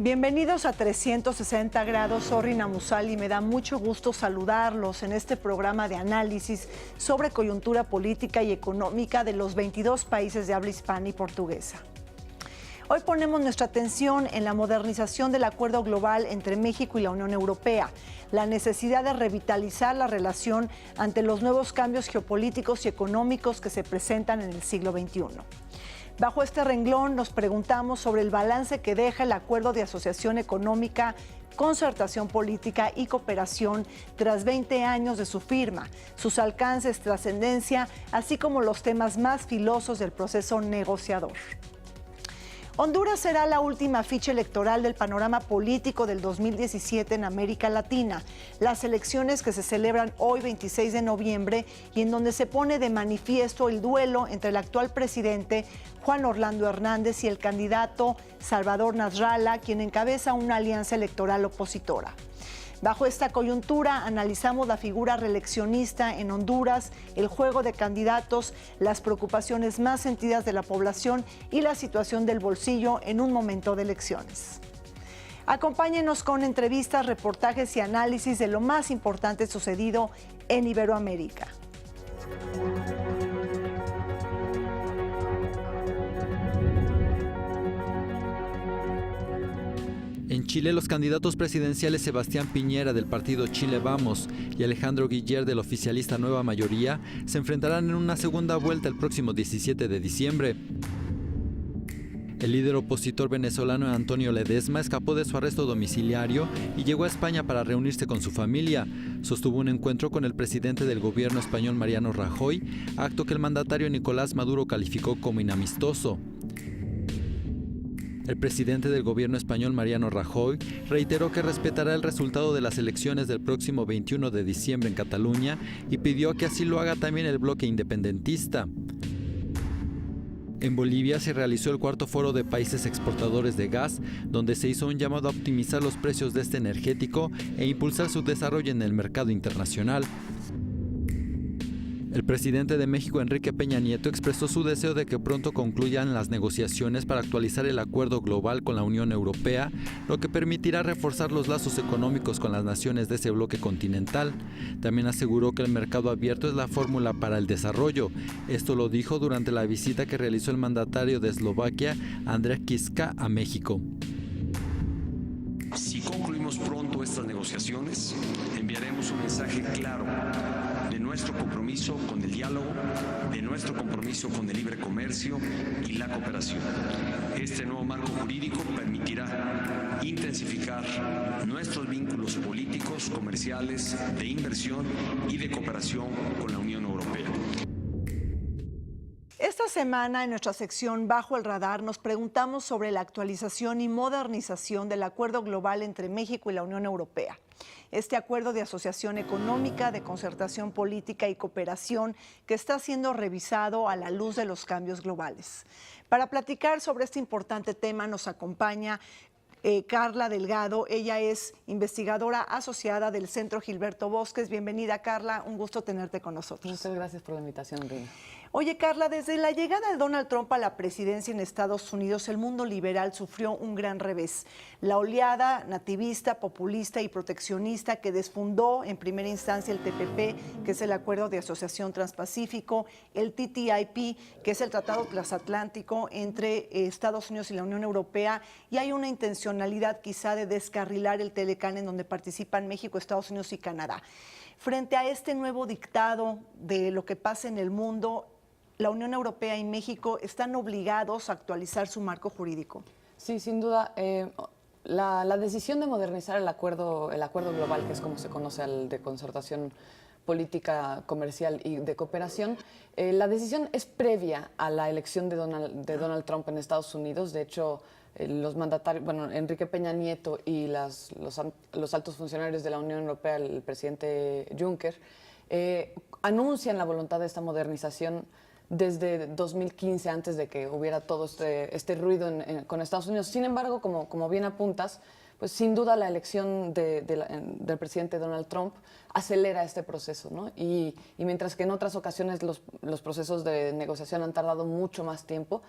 Bienvenidos a 360 grados, soy Rina Musali y me da mucho gusto saludarlos en este programa de análisis sobre coyuntura política y económica de los 22 países de habla hispana y portuguesa. Hoy ponemos nuestra atención en la modernización del acuerdo global entre México y la Unión Europea, la necesidad de revitalizar la relación ante los nuevos cambios geopolíticos y económicos que se presentan en el siglo XXI. Bajo este renglón nos preguntamos sobre el balance que deja el Acuerdo de Asociación Económica, Concertación Política y Cooperación tras 20 años de su firma, sus alcances, trascendencia, así como los temas más filosos del proceso negociador. Honduras será la última ficha electoral del panorama político del 2017 en América Latina. Las elecciones que se celebran hoy, 26 de noviembre, y en donde se pone de manifiesto el duelo entre el actual presidente Juan Orlando Hernández y el candidato Salvador Nasralla, quien encabeza una alianza electoral opositora. Bajo esta coyuntura, analizamos la figura reeleccionista en Honduras, el juego de candidatos, las preocupaciones más sentidas de la población y la situación del bolsillo en un momento de elecciones. Acompáñenos con entrevistas, reportajes y análisis de lo más importante sucedido en Iberoamérica. En Chile, los candidatos presidenciales Sebastián Piñera del partido Chile Vamos y Alejandro Guiller del oficialista Nueva Mayoría se enfrentarán en una segunda vuelta el próximo 17 de diciembre. El líder opositor venezolano Antonio Ledezma escapó de su arresto domiciliario y llegó a España para reunirse con su familia. Sostuvo un encuentro con el presidente del gobierno español Mariano Rajoy, acto que el mandatario Nicolás Maduro calificó como inamistoso. El presidente del gobierno español, Mariano Rajoy, reiteró que respetará el resultado de las elecciones del próximo 21 de diciembre en Cataluña y pidió que así lo haga también el bloque independentista. En Bolivia se realizó el cuarto foro de países exportadores de gas, donde se hizo un llamado a optimizar los precios de este energético e impulsar su desarrollo en el mercado internacional. El presidente de México, Enrique Peña Nieto, expresó su deseo de que pronto concluyan las negociaciones para actualizar el acuerdo global con la Unión Europea, lo que permitirá reforzar los lazos económicos con las naciones de ese bloque continental. También aseguró que el mercado abierto es la fórmula para el desarrollo. Esto lo dijo durante la visita que realizó el mandatario de Eslovaquia, Andrej Kiska, a México. Si concluimos pronto estas negociaciones, enviaremos un mensaje claro de nuestro compromiso con el diálogo, de nuestro compromiso con el libre comercio y la cooperación. Este nuevo marco jurídico permitirá intensificar nuestros vínculos políticos, comerciales, de inversión y de cooperación con la Unión Europea. Esta semana, en nuestra sección Bajo el Radar, nos preguntamos sobre la actualización y modernización del acuerdo global entre México y la Unión Europea. Este acuerdo de asociación económica, de concertación política y cooperación que está siendo revisado a la luz de los cambios globales. Para platicar sobre este importante tema nos acompaña Carla Delgado. Ella es investigadora asociada del Centro Gilberto Bosques. Bienvenida, Carla. Un gusto tenerte con nosotros. Muchas gracias por la invitación, Rina. Oye, Carla, desde la llegada de Donald Trump a la presidencia en Estados Unidos, el mundo liberal sufrió un gran revés. La oleada nativista, populista y proteccionista que desfundó en primera instancia el TPP, que es el Acuerdo de Asociación Transpacífico, el TTIP, que es el Tratado Transatlántico entre Estados Unidos y la Unión Europea, y hay una intencionalidad quizá de descarrilar el Telecán en donde participan México, Estados Unidos y Canadá. Frente a este nuevo dictado de lo que pasa en el mundo, ¿la Unión Europea y México están obligados a actualizar su marco jurídico? Sí, sin duda. La decisión de modernizar el acuerdo global, que es como se conoce al de concertación política, comercial y de cooperación, la decisión es previa a la elección de Donald Trump en Estados Unidos. De hecho, los mandatarios, Enrique Peña Nieto y los altos funcionarios de la Unión Europea, el presidente Juncker, anuncian la voluntad de esta modernización desde 2015, antes de que hubiera todo este ruido con Estados Unidos. Sin embargo, como bien apuntas, pues sin duda la elección del presidente Donald Trump acelera este proceso, ¿no? Y mientras que en otras ocasiones los procesos de negociación han tardado mucho más tiempo,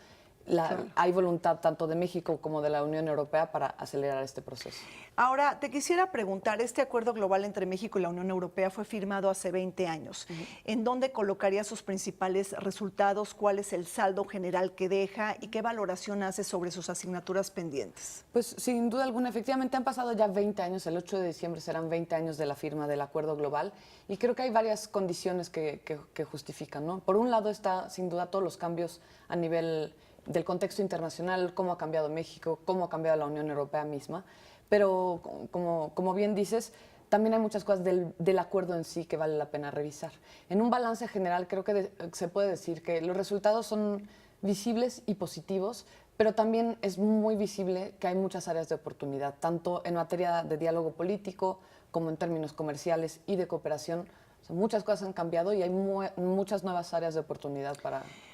hay voluntad tanto de México como de la Unión Europea para acelerar este proceso. Ahora, te quisiera preguntar, este acuerdo global entre México y la Unión Europea fue firmado hace 20 años. ¿En dónde colocaría sus principales resultados? ¿Cuál es el saldo general que deja? ¿Y qué valoración hace sobre sus asignaturas pendientes? Pues sin duda alguna, efectivamente han pasado ya 20 años, el 8 de diciembre serán 20 años de la firma del acuerdo global y creo que hay varias condiciones que justifican, ¿no? Por un lado está sin duda todos los cambios a nivel del contexto internacional, cómo ha cambiado México, cómo ha cambiado la Unión Europea misma, pero como bien dices, también hay muchas cosas del acuerdo en sí que vale la pena revisar. En un balance general creo que se puede decir que los resultados son visibles y positivos, pero también es muy visible que hay muchas áreas de oportunidad, tanto en materia de diálogo político como en términos comerciales y de cooperación. O sea, muchas cosas han cambiado y hay muchas nuevas áreas de oportunidad para trabajar.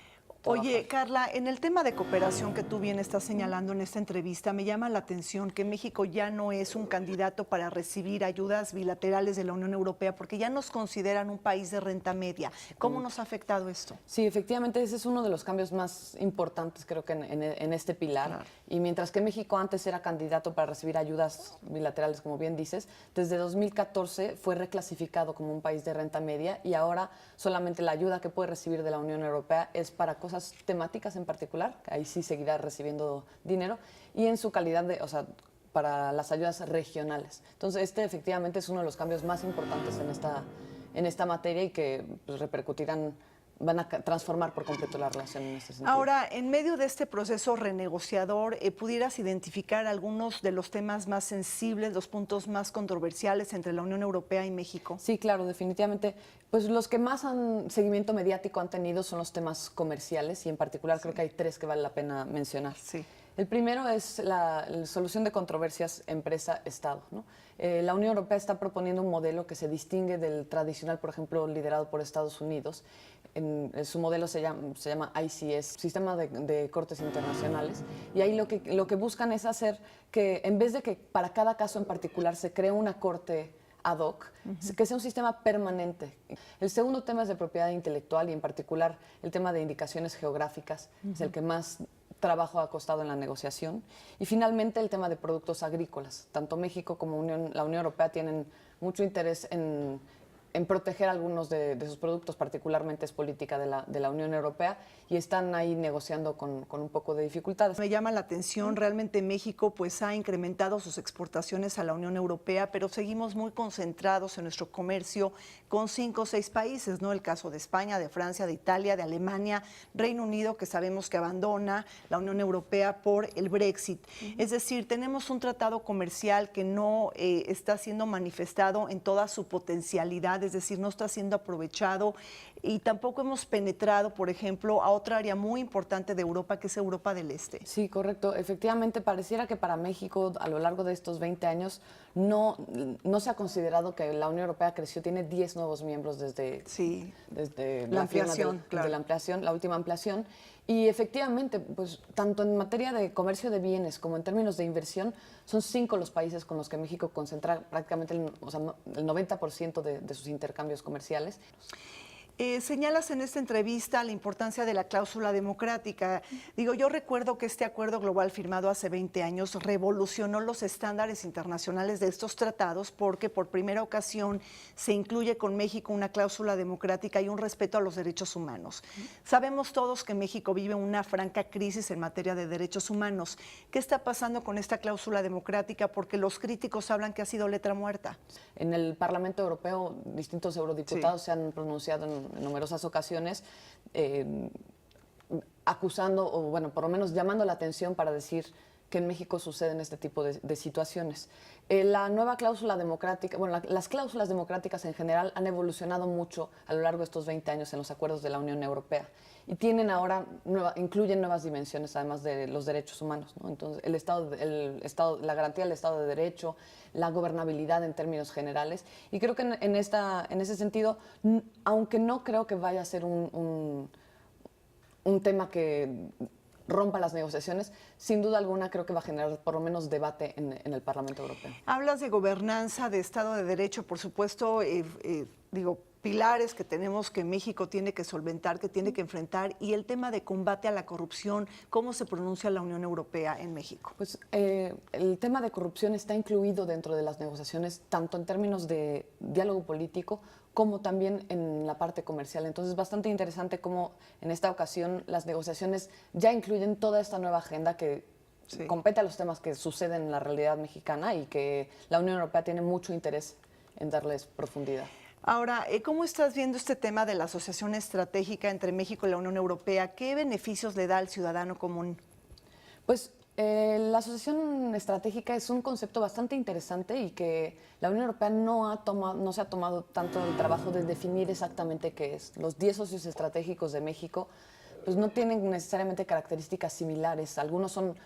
Oye, Carla, en el tema de cooperación que tú bien estás señalando en esta entrevista, me llama la atención que México ya no es un candidato para recibir ayudas bilaterales de la Unión Europea porque ya nos consideran un país de renta media. ¿Cómo nos ha afectado esto? Sí, efectivamente, ese es uno de los cambios más importantes, creo que en este pilar. Claro. Y mientras que México antes era candidato para recibir ayudas bilaterales, como bien dices, desde 2014 fue reclasificado como un país de renta media y ahora solamente la ayuda que puede recibir de la Unión Europea es para cosas temáticas en particular, ahí sí seguirá recibiendo dinero, y en su calidad de, o sea, para las ayudas regionales. Entonces, este efectivamente es uno de los cambios más importantes en esta materia y que pues, van a transformar por completo la relación en este sentido. Ahora, en medio de este proceso renegociador, ¿pudieras identificar algunos de los temas más sensibles, los puntos más controversiales entre la Unión Europea y México? Sí, claro, definitivamente. Pues los que más seguimiento mediático han tenido son los temas comerciales y en particular creo que hay tres que vale la pena mencionar. Sí. El primero es la solución de controversias empresa-Estado, ¿no? La Unión Europea está proponiendo un modelo que se distingue del tradicional, por ejemplo, liderado por Estados Unidos. Su modelo se llama ICS, Sistema de Cortes Internacionales, y ahí lo que buscan es hacer que, en vez de que para cada caso en particular se cree una corte ad hoc, que sea un sistema permanente. El segundo tema es de propiedad intelectual y en particular el tema de indicaciones geográficas, es el que más trabajo ha costado en la negociación. Y finalmente el tema de productos agrícolas. Tanto México como la Unión Europea tienen mucho interés en proteger algunos de sus productos, particularmente es política de la Unión Europea, y están ahí negociando con un poco de dificultades. Me llama la atención, realmente México pues ha incrementado sus exportaciones a la Unión Europea, pero seguimos muy concentrados en nuestro comercio con 5 o 6 países, ¿no? El caso de España, de Francia, de Italia, de Alemania, Reino Unido, que sabemos que abandona la Unión Europea por el Brexit. Es decir, tenemos un tratado comercial que no está siendo manifestado en toda su potencialidad, es decir, no está siendo aprovechado y tampoco hemos penetrado, por ejemplo, a otra área muy importante de Europa, que es Europa del Este. Sí, correcto. Efectivamente, pareciera que para México, a lo largo de estos 20 años, no se ha considerado que la Unión Europea creció. Tiene 10 nuevos miembros desde la ampliación, desde la ampliación, la última ampliación. Y efectivamente, pues tanto en materia de comercio de bienes como en términos de inversión, son 5 los países con los que México concentra prácticamente el 90% de sus intercambios comerciales. Señalas en esta entrevista la importancia de la cláusula democrática. Digo, yo recuerdo que este acuerdo global firmado hace 20 años revolucionó los estándares internacionales de estos tratados porque por primera ocasión se incluye con México una cláusula democrática y un respeto a los derechos humanos. Sabemos todos que México vive una franca crisis en materia de derechos humanos. ¿Qué está pasando con esta cláusula democrática? Porque los críticos hablan que ha sido letra muerta. En el Parlamento Europeo, distintos eurodiputados se han pronunciado en numerosas ocasiones acusando, o bueno, por lo menos llamando la atención para decir que en México suceden este tipo de situaciones. La nueva cláusula democrática, bueno, las cláusulas democráticas en general han evolucionado mucho a lo largo de estos 20 años en los acuerdos de la Unión Europea y tienen ahora, incluyen nuevas dimensiones además de los derechos humanos, ¿no? Entonces, la garantía del Estado de Derecho, la gobernabilidad en términos generales, y creo que en ese sentido, aunque no creo que vaya a ser un tema que rompa las negociaciones, sin duda alguna creo que va a generar por lo menos debate en el Parlamento Europeo. Hablas de gobernanza, de Estado de Derecho, por supuesto, digo, pilares que tenemos que México tiene que solventar, que tiene que enfrentar, y el tema de combate a la corrupción, ¿cómo se pronuncia la Unión Europea en México? Pues el tema de corrupción está incluido dentro de las negociaciones, tanto en términos de diálogo político como también en la parte comercial. Entonces es bastante interesante cómo en esta ocasión las negociaciones ya incluyen toda esta nueva agenda que compete a los temas que suceden en la realidad mexicana y que la Unión Europea tiene mucho interés en darles profundidad. Ahora, ¿cómo estás viendo este tema de la asociación estratégica entre México y la Unión Europea? ¿Qué beneficios le da al ciudadano común? Pues la asociación estratégica es un concepto bastante interesante y que la Unión Europea no se ha tomado tanto el trabajo de definir exactamente qué es. Los 10 socios estratégicos de México pues no tienen necesariamente características similares. Algunos son,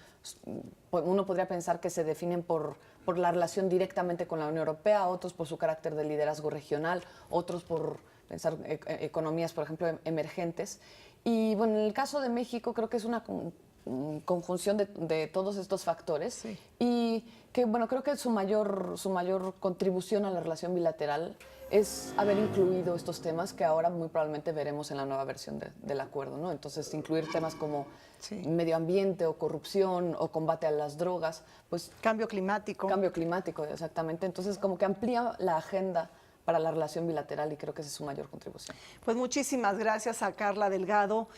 uno podría pensar que se definen por la relación directamente con la Unión Europea, otros por su carácter de liderazgo regional, otros por pensar economías, por ejemplo, emergentes. Y bueno, en el caso de México creo que es una conjunción de todos estos factores y que bueno, creo que su mayor contribución a la relación bilateral es haber incluido estos temas que ahora muy probablemente veremos en la nueva versión del acuerdo, ¿no? Entonces, incluir temas como medio ambiente o corrupción o combate a las drogas, pues... Cambio climático. Cambio climático, exactamente. Entonces, como que amplía la agenda para la relación bilateral y creo que esa es su mayor contribución. Pues muchísimas gracias a Carla Delgado.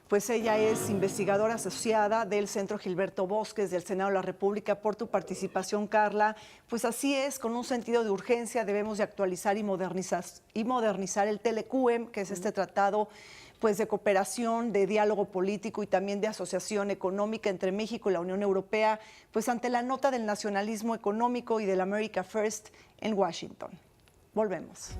Pues ella es investigadora asociada del Centro Gilberto Bosques del Senado de la República. Por tu participación, Carla. Pues así es, con un sentido de urgencia debemos de actualizar y modernizar el TLCUEM, que es este tratado pues, de cooperación, de diálogo político y también de asociación económica entre México y la Unión Europea, pues ante la nota del nacionalismo económico y del America First en Washington. Volvemos.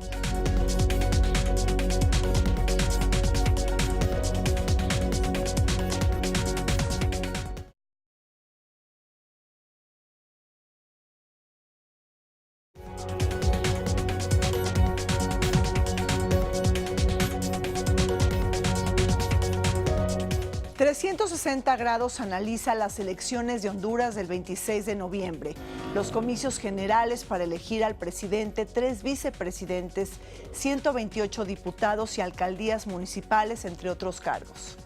360 grados analiza las elecciones de Honduras del 26 de noviembre, los comicios generales para elegir al presidente, 3 vicepresidentes, 128 diputados y alcaldías municipales, entre otros cargos.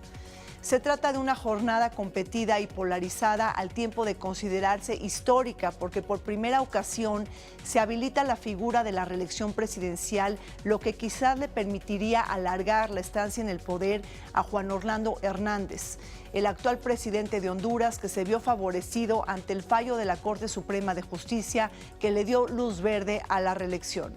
Se trata de una jornada competida y polarizada al tiempo de considerarse histórica porque por primera ocasión se habilita la figura de la reelección presidencial, lo que quizás le permitiría alargar la estancia en el poder a Juan Orlando Hernández, el actual presidente de Honduras, que se vio favorecido ante el fallo de la Corte Suprema de Justicia que le dio luz verde a la reelección.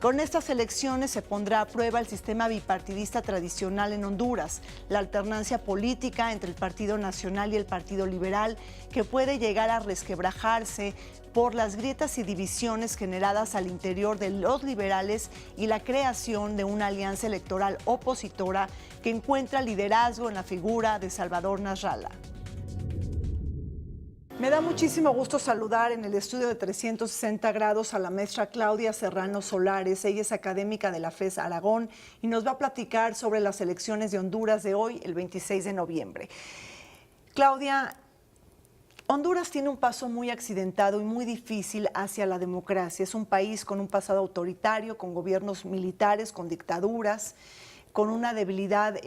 Con estas elecciones se pondrá a prueba el sistema bipartidista tradicional en Honduras, la alternancia política entre el Partido Nacional y el Partido Liberal, que puede llegar a resquebrajarse por las grietas y divisiones generadas al interior de los liberales y la creación de una alianza electoral opositora que encuentra liderazgo en la figura de Salvador Nasralla. Me da muchísimo gusto saludar en el estudio de 360 grados a la maestra Claudia Serrano Solares. Ella es académica de la FES Aragón y nos va a platicar sobre las elecciones de Honduras de hoy, el 26 de noviembre. Claudia, Honduras tiene un paso muy accidentado y muy difícil hacia la democracia. Es un país con un pasado autoritario, con gobiernos militares, con dictaduras, con una debilidad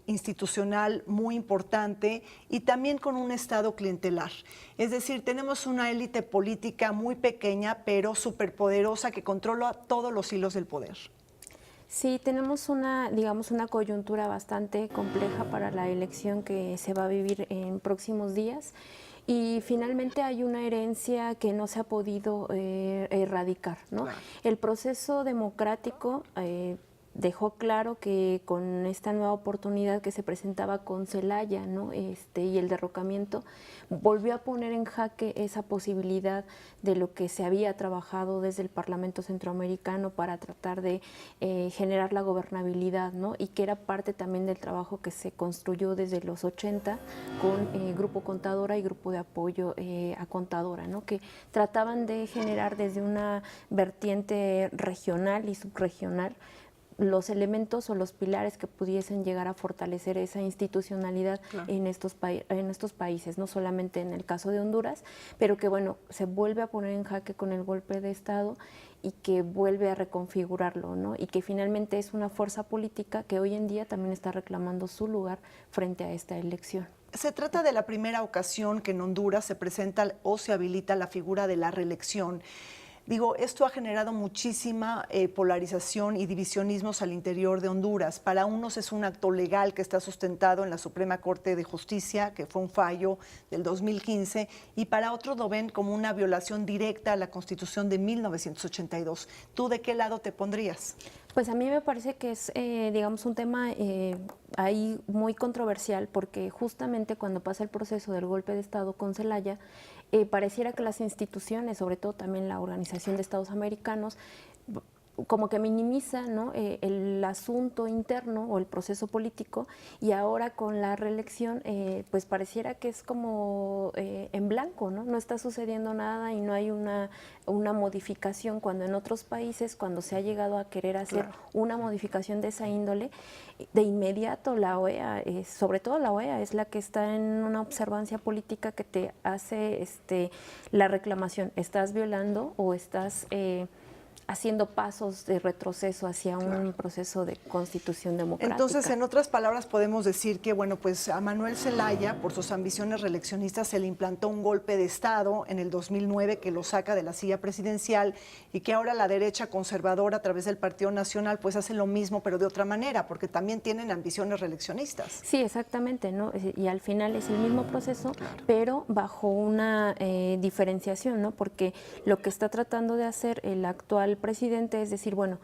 institucional muy importante y también con un Estado clientelar. Es decir, tenemos una élite política muy pequeña, pero superpoderosa que controla todos los hilos del poder. Sí, tenemos una coyuntura bastante compleja para la elección que se va a vivir en próximos días. Y finalmente hay una herencia que no se ha podido erradicar, ¿no? Claro. El proceso democrático dejó claro que con esta nueva oportunidad que se presentaba con Zelaya, ¿no? Y el derrocamiento, volvió a poner en jaque esa posibilidad de lo que se había trabajado desde el Parlamento Centroamericano para tratar de generar la gobernabilidad, ¿no? Y que era parte también del trabajo que se construyó desde los 80 con Grupo Contadora y Grupo de Apoyo a Contadora, ¿no? Que trataban de generar desde una vertiente regional y subregional los elementos o los pilares que pudiesen llegar a fortalecer esa institucionalidad en estos países, no solamente en el caso de Honduras, pero que bueno, se vuelve a poner en jaque con el golpe de Estado y que vuelve a reconfigurarlo, ¿no? Y que finalmente es una fuerza política que hoy en día también está reclamando su lugar frente a esta elección. Se trata de la primera ocasión que en Honduras se presenta o se habilita la figura de la reelección. Digo, esto ha generado muchísima polarización y divisionismos al interior de Honduras. Para unos es un acto legal que está sustentado en la Suprema Corte de Justicia, que fue un fallo del 2015, y para otros lo ven como una violación directa a la Constitución de 1982. ¿Tú de qué lado te pondrías? Pues a mí me parece que es, digamos, un tema ahí muy controversial, porque justamente cuando pasa el proceso del golpe de Estado con Zelaya, pareciera que las instituciones, sobre todo también la Organización de Estados Americanos, como que minimiza, ¿no?, el asunto interno o el proceso político, y ahora con la reelección pues pareciera que es como en blanco, ¿no? No está sucediendo nada y no hay una modificación, cuando en otros países, cuando se ha llegado a querer hacer una modificación de esa índole, de inmediato la OEA, sobre todo la OEA, es la que está en una observancia política que te hace la reclamación, estás violando o estás haciendo pasos de retroceso hacia un proceso de constitución democrática. Entonces, en otras palabras, podemos decir que, bueno, pues a Manuel Zelaya, por sus ambiciones reeleccionistas, se le implantó un golpe de Estado en el 2009 que lo saca de la silla presidencial, y que ahora la derecha conservadora, a través del Partido Nacional, pues hace lo mismo, pero de otra manera, porque también tienen ambiciones reeleccionistas. Sí, exactamente, ¿no? Y al final es el mismo proceso, pero bajo una diferenciación, ¿no? Porque lo que está tratando de hacer el actual presidente es decir, bueno,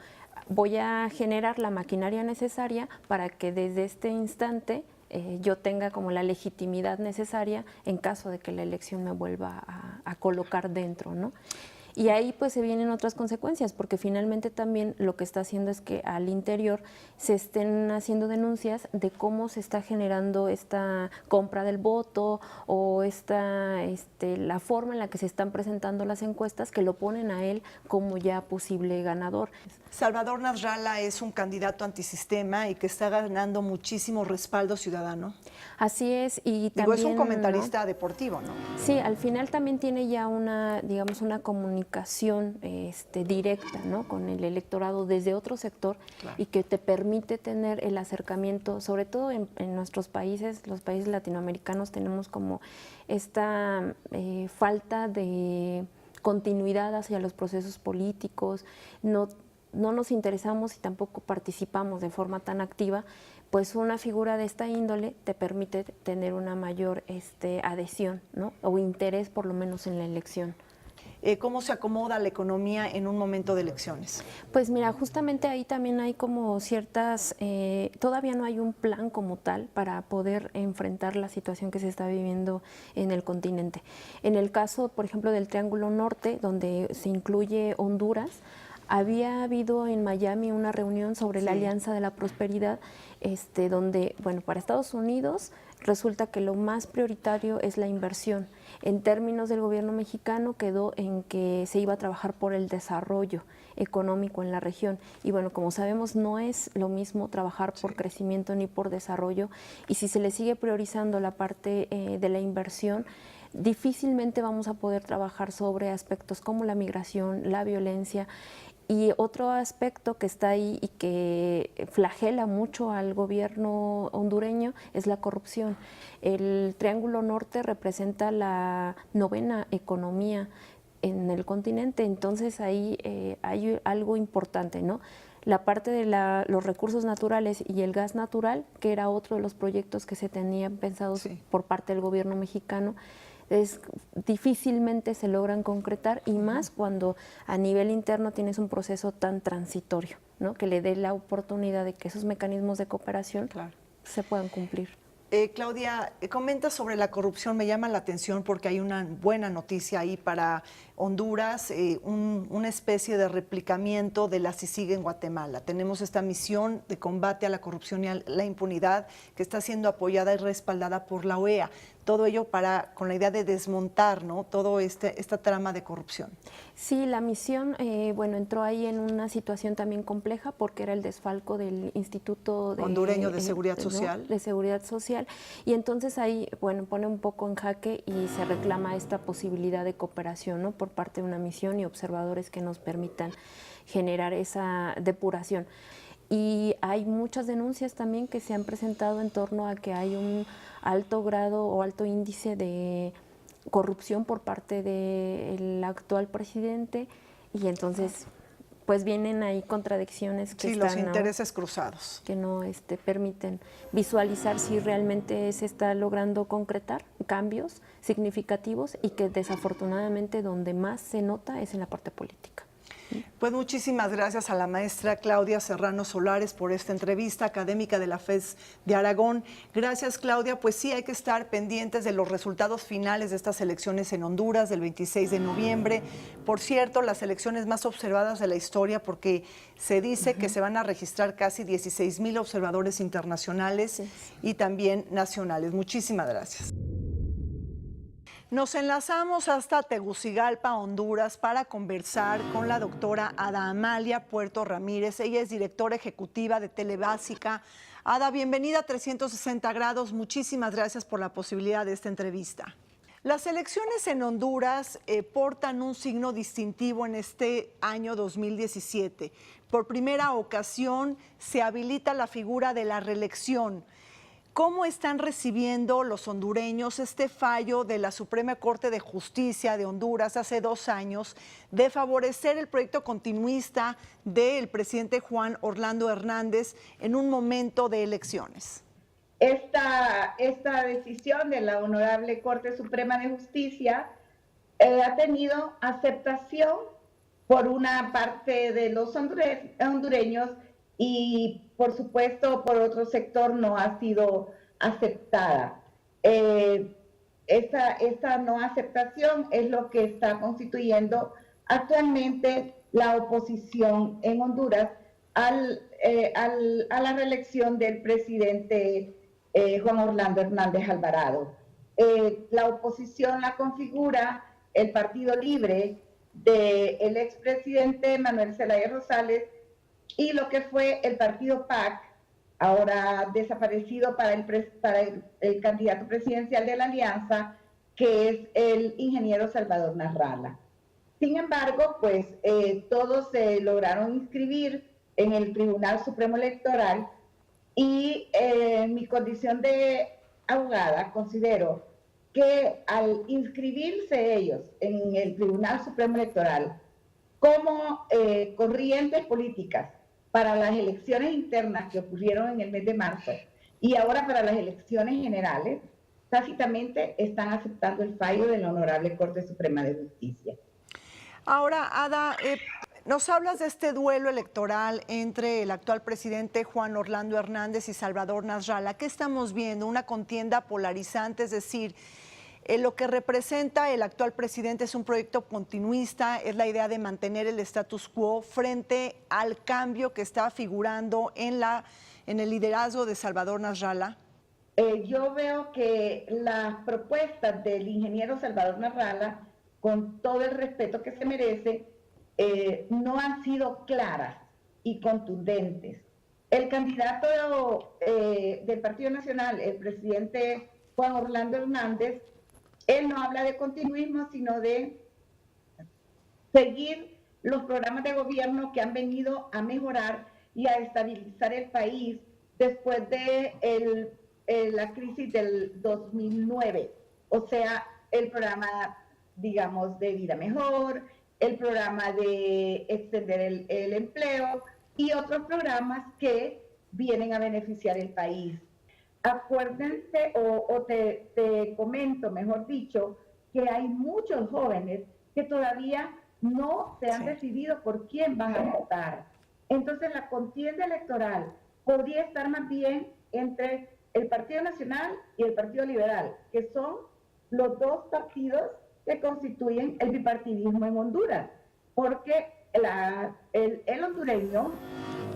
voy a generar la maquinaria necesaria para que desde este instante yo tenga como la legitimidad necesaria en caso de que la elección me vuelva a colocar dentro, ¿no? Y ahí pues se vienen otras consecuencias, porque finalmente también lo que está haciendo es que al interior se estén haciendo denuncias de cómo se está generando esta compra del voto o la forma en la que se están presentando las encuestas que lo ponen a él como ya posible ganador. Salvador Nasralla es un candidato antisistema y que está ganando muchísimo respaldo ciudadano. Así es, y también... es un comentarista deportivo, ¿no? Sí, al final también tiene ya una, digamos, una comunicación directa, ¿no?, con el electorado desde otro sector, y que te permite tener el acercamiento, sobre todo en nuestros países, los países latinoamericanos, tenemos como esta falta de continuidad hacia los procesos políticos, no nos interesamos y tampoco participamos de forma tan activa. Pues una figura de esta índole te permite tener una mayor adhesión, ¿no?, o interés por lo menos en la elección. ¿Cómo se acomoda la economía en un momento de elecciones? Pues mira, justamente ahí también hay como ciertas, todavía no hay un plan como tal para poder enfrentar la situación que se está viviendo en el continente. En el caso, por ejemplo, del Triángulo Norte, donde se incluye Honduras, había habido en Miami una reunión sobre la Alianza de la Prosperidad, donde, bueno, para Estados Unidos resulta que lo más prioritario es la inversión. En términos del gobierno mexicano quedó en que se iba a trabajar por el desarrollo económico en la región. Y bueno, como sabemos, no es lo mismo trabajar por crecimiento ni por desarrollo, y si se le sigue priorizando la parte de la inversión, difícilmente vamos a poder trabajar sobre aspectos como la migración, la violencia. Y otro aspecto que está ahí y que flagela mucho al gobierno hondureño es la corrupción. El Triángulo Norte representa la 9ª economía en el continente, entonces ahí hay algo importante, ¿no? La parte de los recursos naturales y el gas natural, que era otro de los proyectos que se tenían pensados por parte del gobierno mexicano, difícilmente se logran concretar, y más cuando a nivel interno tienes un proceso tan transitorio, ¿no?, que le dé la oportunidad de que esos mecanismos de cooperación se puedan cumplir. Claudia, comenta sobre la corrupción. Me llama la atención porque hay una buena noticia ahí para Honduras, una especie de replicamiento de la CICIG en Guatemala. Tenemos esta misión de combate a la corrupción y a la impunidad que está siendo apoyada y respaldada por la OEA. todo ello con la idea de desmontar, ¿no?, todo esta trama de corrupción. Sí, la misión, entró ahí en una situación también compleja porque era el desfalco del Instituto Hondureño de Seguridad Social. De Seguridad Social, y entonces ahí, pone un poco en jaque y se reclama esta posibilidad de cooperación, ¿no?, por parte de una misión y observadores que nos permitan generar esa depuración. Y hay muchas denuncias también que se han presentado en torno a que hay un alto grado o alto índice de corrupción por parte del actual presidente, y entonces pues vienen ahí contradicciones que los intereses cruzados. Que no permiten visualizar si realmente se está logrando concretar cambios significativos, y que desafortunadamente donde más se nota es en la parte política. Pues muchísimas gracias a la maestra Claudia Serrano Solares por esta entrevista, académica de la FES de Aragón. Gracias, Claudia. Pues sí, hay que estar pendientes de los resultados finales de estas elecciones en Honduras del 26 de noviembre. Por cierto, las elecciones más observadas de la historia, porque se dice que se van a registrar casi 16,000 observadores internacionales y también nacionales. Muchísimas gracias. Nos enlazamos hasta Tegucigalpa, Honduras, para conversar con la doctora Ada Amalia Puerto Ramírez. Ella es directora ejecutiva de Telebásica. Ada, bienvenida a 360 grados. Muchísimas gracias por la posibilidad de esta entrevista. Las elecciones en Honduras portan un signo distintivo en este año 2017. Por primera ocasión se habilita la figura de la reelección. ¿Cómo están recibiendo los hondureños este fallo de la Suprema Corte de Justicia de Honduras hace 2 años de favorecer el proyecto continuista del presidente Juan Orlando Hernández en un momento de elecciones? Esta decisión de la Honorable Corte Suprema de Justicia ha tenido aceptación por una parte de los hondureños, y por supuesto por otro sector no ha sido aceptada. Esta no aceptación es lo que está constituyendo actualmente la oposición en Honduras a la reelección del presidente Juan Orlando Hernández Alvarado. La oposición la configura el Partido Libre del expresidente Manuel Zelaya Rosales y lo que fue el partido PAC, ahora desaparecido para el candidato presidencial de la alianza, que es el ingeniero Salvador Narrala. Sin embargo, pues todos se lograron inscribir en el Tribunal Supremo Electoral, y en mi condición de abogada considero que al inscribirse ellos en el Tribunal Supremo Electoral como corrientes políticas para las elecciones internas que ocurrieron en el mes de marzo y ahora para las elecciones generales, tácitamente están aceptando el fallo de la Honorable Corte Suprema de Justicia. Ahora, Ada, nos hablas de este duelo electoral entre el actual presidente Juan Orlando Hernández y Salvador Nasralla. ¿Qué estamos viendo? Una contienda polarizante, es decir, lo que representa el actual presidente es un proyecto continuista, es la idea de mantener el status quo frente al cambio que está figurando en el liderazgo de Salvador Nasralla. Yo veo que las propuestas del ingeniero Salvador Narrala, con todo el respeto que se merece, no han sido claras y contundentes. El candidato del Partido Nacional, el presidente Juan Orlando Hernández, él no habla de continuismo, sino de seguir los programas de gobierno que han venido a mejorar y a estabilizar el país después de la crisis del 2009. O sea, el programa, digamos, de vida mejor, el programa de extender el empleo y otros programas que vienen a beneficiar el país. Acuérdense, o te comento, mejor dicho, que hay muchos jóvenes que todavía no se han decidido por quién van a votar. Entonces la contienda electoral podría estar más bien entre el Partido Nacional y el Partido Liberal, que son los dos partidos que constituyen el bipartidismo en Honduras, porque el hondureño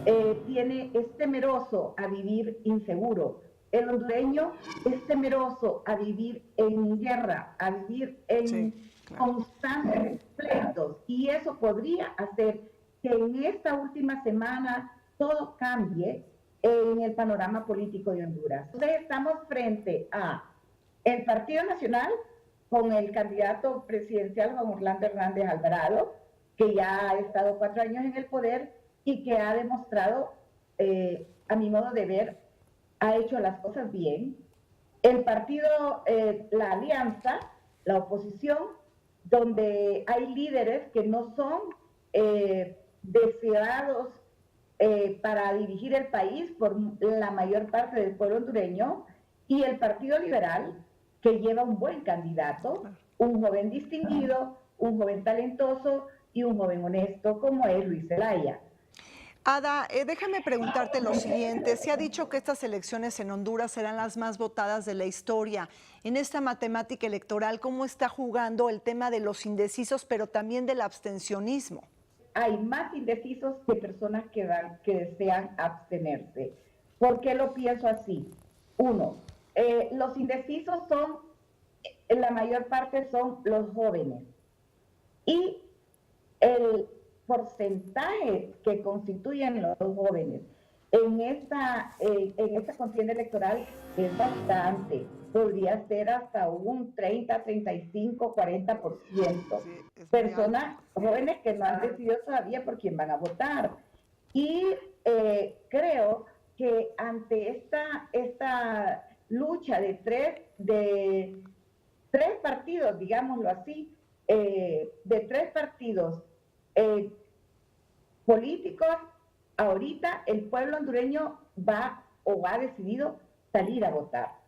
es temeroso a vivir inseguro. el hondureño es temeroso a vivir en guerra, a vivir en constantes pleitos, y eso podría hacer que en esta última semana todo cambie en el panorama político de Honduras. Entonces estamos frente a el Partido Nacional con el candidato presidencial Juan Orlando Hernández Alvarado, que ya ha estado 4 años en el poder y que ha demostrado, a mi modo de ver, ha hecho las cosas bien. El partido, la alianza, la oposición, donde hay líderes que no son deseados para dirigir el país por la mayor parte del pueblo hondureño, y el Partido Liberal, que lleva un buen candidato, un joven distinguido, un joven talentoso y un joven honesto como es Luis Zelaya. Ada, déjame preguntarte lo siguiente. Se ha dicho que estas elecciones en Honduras serán las más votadas de la historia. En esta matemática electoral, ¿cómo está jugando el tema de los indecisos, pero también del abstencionismo? Hay más indecisos que personas que desean abstenerse. ¿Por qué lo pienso así? Uno, los indecisos son, en la mayor parte son los jóvenes. Y el porcentaje que constituyen los jóvenes en esta contienda electoral es bastante. Podría ser hasta un 30, 35, 40%. Sí, personas jóvenes que no han decidido todavía por quién van a votar. Y creo que ante esta lucha de tres partidos, digámoslo así, de tres partidos políticos, ahorita el pueblo hondureño ha decidido salir a votar.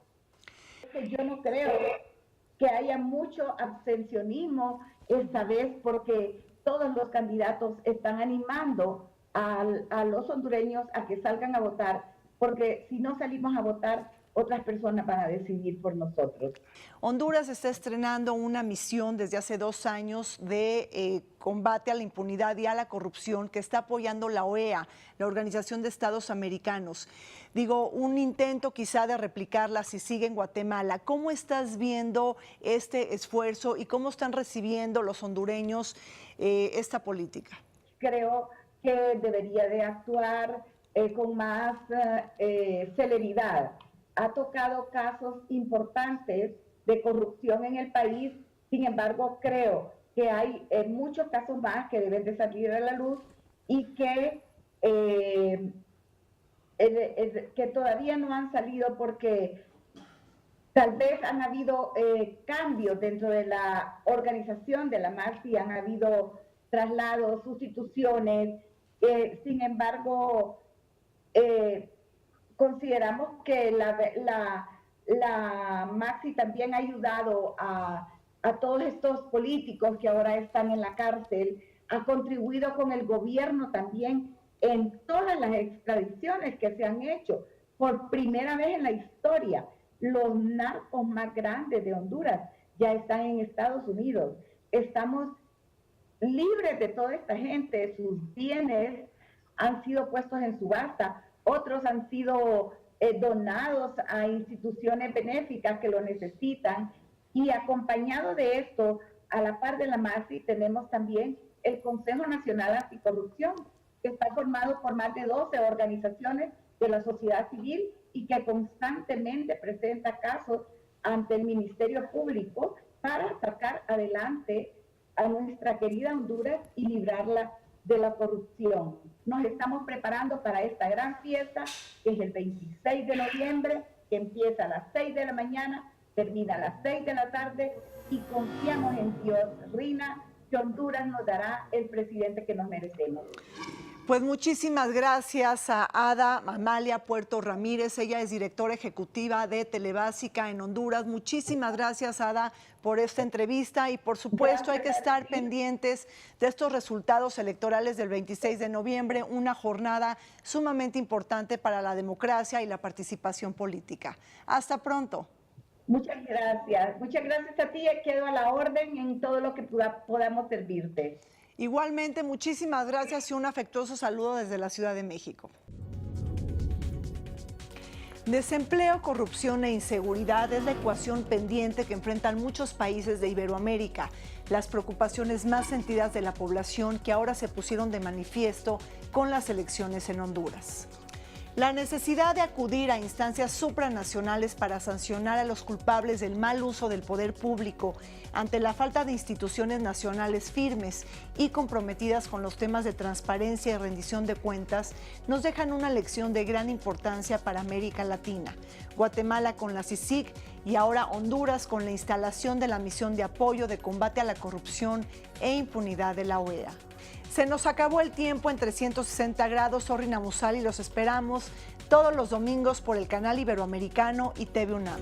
Yo no creo que haya mucho abstencionismo esta vez, porque todos los candidatos están animando a los hondureños a que salgan a votar, porque si no salimos a votar, otras personas van a decidir por nosotros. Honduras está estrenando una misión desde hace 2 años de combate a la impunidad y a la corrupción que está apoyando la OEA, la Organización de Estados Americanos. Digo, un intento quizá de replicarla si sigue en Guatemala. ¿Cómo estás viendo este esfuerzo y cómo están recibiendo los hondureños esta política? Creo que debería de actuar con más celeridad. Ha tocado casos importantes de corrupción en el país, sin embargo, creo que hay muchos casos más que deben de salir a la luz y que todavía no han salido porque tal vez han habido cambios dentro de la organización de la MAXI, han habido traslados, sustituciones, sin embargo, consideramos que la MAXI también ha ayudado a todos estos políticos que ahora están en la cárcel, ha contribuido con el gobierno también en todas las extradiciones que se han hecho. Por primera vez en la historia, los narcos más grandes de Honduras ya están en Estados Unidos. Estamos libres de toda esta gente, sus bienes han sido puestos en subasta, otros han sido donados a instituciones benéficas que lo necesitan, y acompañado de esto, a la par de la MAXI, tenemos también el Consejo Nacional Anticorrupción, que está formado por más de 12 organizaciones de la sociedad civil y que constantemente presenta casos ante el Ministerio Público para sacar adelante a nuestra querida Honduras y librarla de la corrupción. Nos estamos preparando para esta gran fiesta, que es el 26 de noviembre, que empieza a las 6 de la mañana, termina a las 6 de la tarde, y confiamos en Dios, Rina, que Honduras nos dará el presidente que nos merecemos. Pues muchísimas gracias a Ada Amalia Puerto Ramírez. Ella es directora ejecutiva de Telebásica en Honduras. Muchísimas gracias, Ada, por esta entrevista, y por supuesto hay que estar pendientes de estos resultados electorales del 26 de noviembre, una jornada sumamente importante para la democracia y la participación política. Hasta pronto. Muchas gracias a ti, quedo a la orden en todo lo que podamos servirte. Igualmente, muchísimas gracias y un afectuoso saludo desde la Ciudad de México. Desempleo, corrupción e inseguridad es la ecuación pendiente que enfrentan muchos países de Iberoamérica, las preocupaciones más sentidas de la población que ahora se pusieron de manifiesto con las elecciones en Honduras. La necesidad de acudir a instancias supranacionales para sancionar a los culpables del mal uso del poder público ante la falta de instituciones nacionales firmes y comprometidas con los temas de transparencia y rendición de cuentas nos dejan una lección de gran importancia para América Latina. Guatemala con la CICIG y ahora Honduras con la instalación de la misión de apoyo de combate a la corrupción e impunidad de la OEA. Se nos acabó el tiempo en 360 grados. Soy Rina Musali y los esperamos todos los domingos por el canal Iberoamericano y TV UNAM.